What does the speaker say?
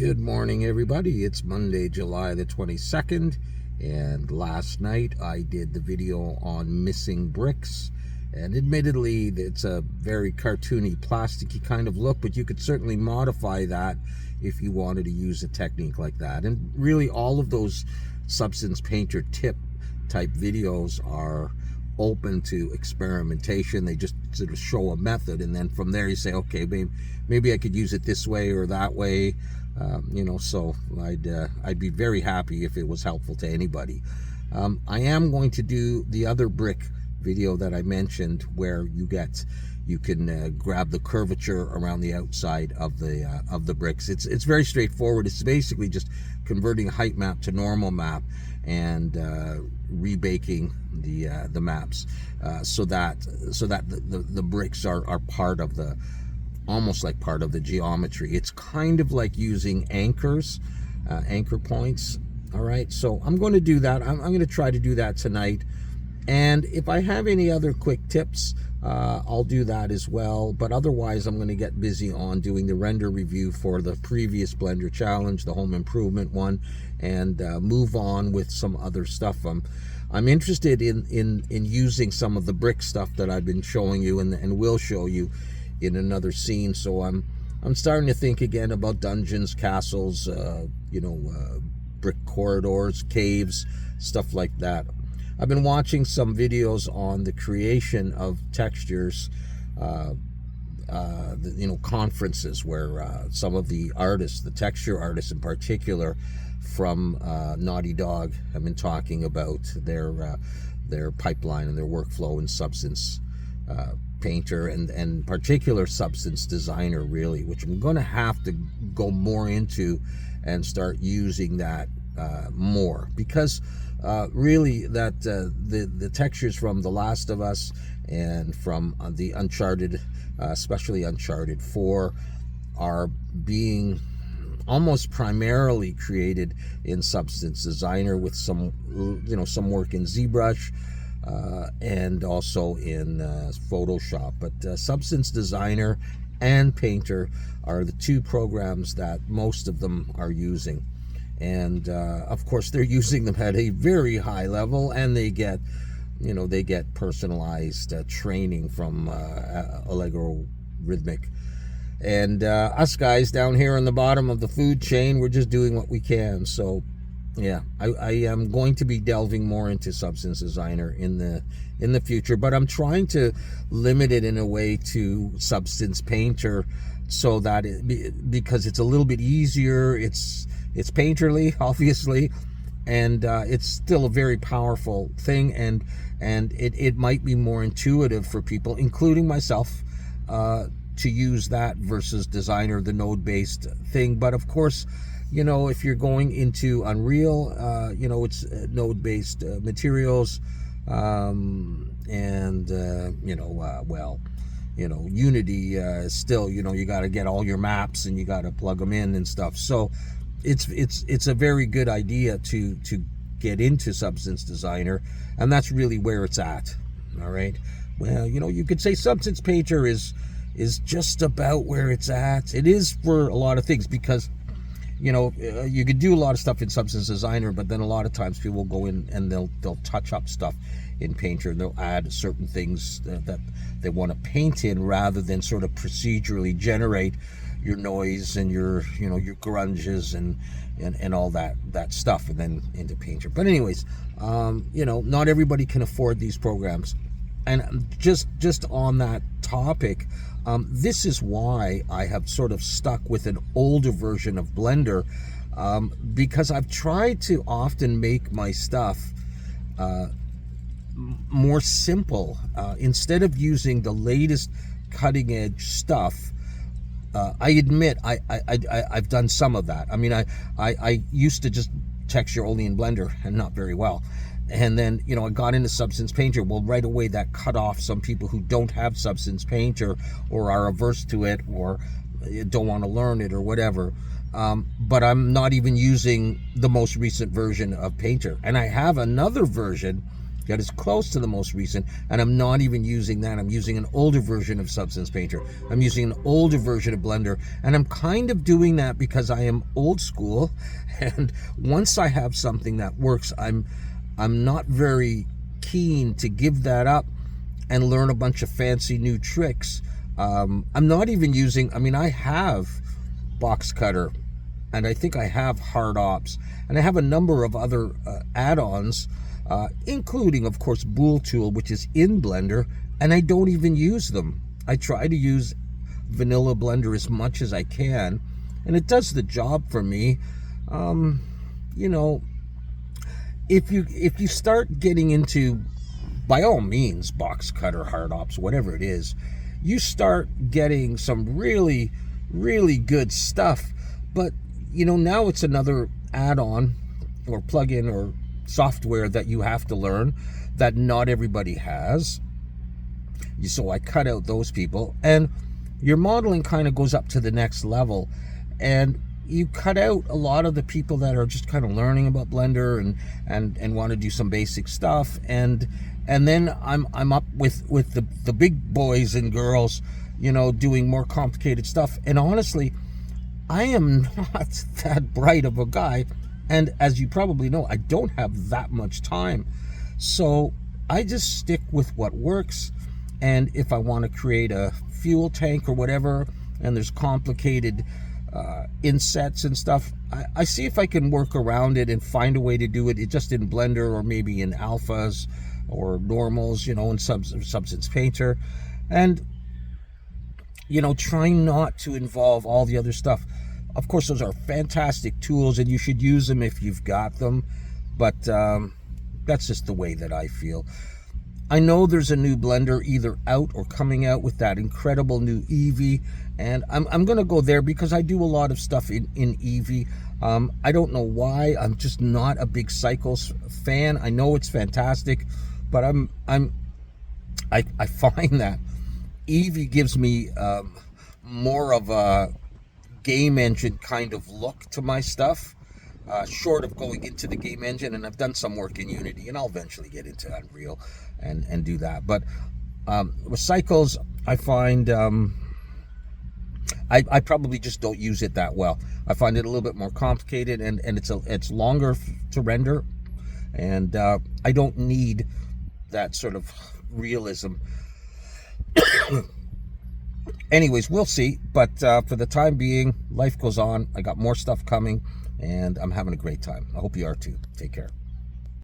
Good morning, everybody. It's Monday, July the 22nd, and last night I did the video on missing bricks. And admittedly, it's a very cartoony, plasticky kind of look, but you could certainly modify that if you wanted to use a technique like that. And really, all of those Substance Painter tip type videos are open to experimentation. They just sort of show a method, and then from there you say, okay, maybe I could use it this way or that way. So I'd be very happy if it was helpful to anybody. I am going to do the other brick video that I mentioned, where you can grab the curvature around the outside of the bricks. It's very straightforward. It's basically just converting a height map to normal map and rebaking the maps so that the bricks are part of the, almost like part of the geometry. It's kind of like using anchors, anchor points. All right, so I'm going to do that. I'm going to try to do that tonight. And if I have any other quick tips, I'll do that as well. But otherwise, I'm going to get busy on doing the render review for the previous Blender Challenge, the home improvement one, and move on with some other stuff. I'm interested in using some of the brick stuff that I've been showing you and will show you in another scene. So I'm starting to think again about dungeons, castles, brick corridors, caves, stuff like that. I've been watching some videos on the creation of textures, conferences where some of the artists, the texture artists in particular, from Naughty Dog, have been talking about their pipeline and their workflow in Substance Painter and particular Substance Designer, really, which I'm going to have to go more into and start using that more, because really that the textures from The Last of Us and from the Uncharted, especially Uncharted 4, are being almost primarily created in Substance Designer with some work in ZBrush and also in Photoshop. But Substance Designer and Painter are the two programs that most of them are using. And of course, they're using them at a very high level, and they get personalized training from Allegro Rhythmic. And us guys down here on the bottom of the food chain, we're just doing what we can. So yeah, I am going to be delving more into Substance Designer in the future, but I'm trying to limit it in a way to Substance Painter, so that because it's a little bit easier. It's painterly, obviously, and it's still a very powerful thing, and it might be more intuitive for people, including myself, to use that versus Designer, the node-based thing. But of course, if you're going into Unreal, it's node-based materials, Unity still, you got to get all your maps and you got to plug them in and stuff. So it's a very good idea to get into Substance Designer, and that's really where it's at. All right. Well, you could say Substance Painter is just about where it's at. It is for a lot of things, because you could do a lot of stuff in Substance Designer, but then a lot of times people will go in and they'll touch up stuff in Painter, and they'll add certain things that they want to paint in, rather than sort of procedurally generate your noise and your grunges and all that stuff, and then into Painter. But anyways, not everybody can afford these programs. And just on that topic, this is why I have sort of stuck with an older version of Blender, because I've tried to often make my stuff more simple. Instead of using the latest cutting edge stuff, I admit I've done some of that. I mean, I used to just texture only in Blender, and not very well. And then, I got into Substance Painter. Well, right away that cut off some people who don't have Substance Painter, or are averse to it, or don't want to learn it, or whatever. But I'm not even using the most recent version of Painter. And I have another version that is close to the most recent, and I'm not even using that. I'm using an older version of Substance Painter. I'm using an older version of Blender, and I'm kind of doing that because I am old school, and once I have something that works, I'm not very keen to give that up and learn a bunch of fancy new tricks. I'm not even using, I mean, I have Box Cutter, and I think I have Hard Ops, and I have a number of other add-ons, including, of course, Bool Tool, which is in Blender, and I don't even use them. I try to use vanilla Blender as much as I can, and it does the job for me. You know, if you start getting into, by all means, Box Cutter, Hard Ops, whatever it is, you start getting some really, really good stuff. But you know, now it's another add-on or plugin or software that you have to learn that not everybody has. So I cut out those people, and your modeling kind of goes up to the next level, and you cut out a lot of the people that are just kind of learning about Blender and want to do some basic stuff, and then I'm up with the big boys and girls, you know, doing more complicated stuff. And honestly, I am not that bright of a guy, and as you probably know, I don't have that much time. So I just stick with what works, and if I want to create a fuel tank or whatever, and there's complicated insets and stuff, I see if I can work around it and find a way to do it just in Blender, or maybe in alphas or normals, you know, in Substance Painter, and you know, trying not to involve all the other stuff. Of course, those are fantastic tools, and you should use them if you've got them, but that's just the way that I feel. I know there's a new Blender either out or coming out with that incredible new Eevee, and I'm going to go there because I do a lot of stuff in Eevee. I don't know why. I'm just not a big Cycles fan. I know it's fantastic, but I find that Eevee gives me more of a game engine kind of look to my stuff, short of going into the game engine. And I've done some work in Unity, and I'll eventually get into Unreal and do that. But with Cycles, I find I probably just don't use it that well. I find it a little bit more complicated, and it's longer to render, and I don't need that sort of realism. Anyways, we'll see. But for the time being, life goes on. I got more stuff coming, and I'm having a great time. I hope you are too. Take care.